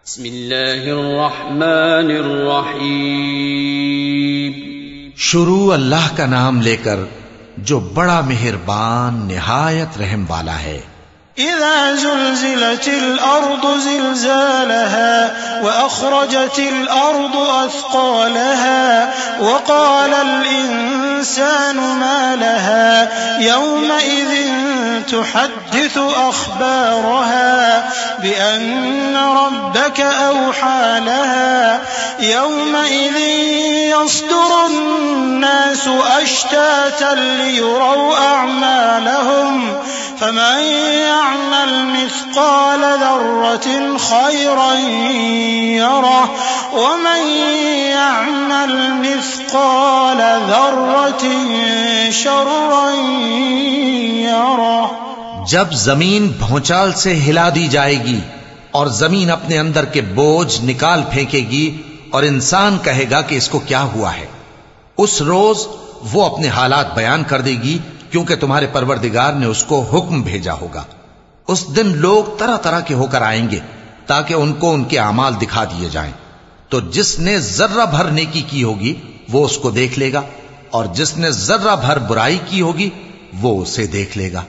بسم اللہ الرحمن الرحیم. شروع اللہ کا نام لے کر جو بڑا مہربان نہایت رحم والا ہے. اذا زلزلت الارض زلزالها واخرجت الارض اثقالها وقال الانسان ما لها يومئذ تحدث اخبارها بان ربك اوحى لها يومئذ يصدر الناس اشتاتا ليروا اعمالهم فمن يعمل مثقال ذرة خيرا يره ومن يعمل مثقال ذرة شرا يره. جب زمین بھونچال سے ہلا دی جائے گی اور زمین اپنے اندر کے بوجھ نکال پھینکے گی اور انسان کہے گا کہ اس کو کیا ہوا ہے، اس روز وہ اپنے حالات بیان کر دے گی کیونکہ تمہارے پروردگار نے اس کو حکم بھیجا ہوگا. اس دن لوگ طرح طرح کے ہو کر آئیں گے تاکہ ان کو ان کے اعمال دکھا دیے جائیں. تو جس نے ذرہ بھر نیکی کی ہوگی وہ اس کو دیکھ لے گا اور جس نے ذرہ بھر برائی کی ہوگی وہ اسے دیکھ لے گا.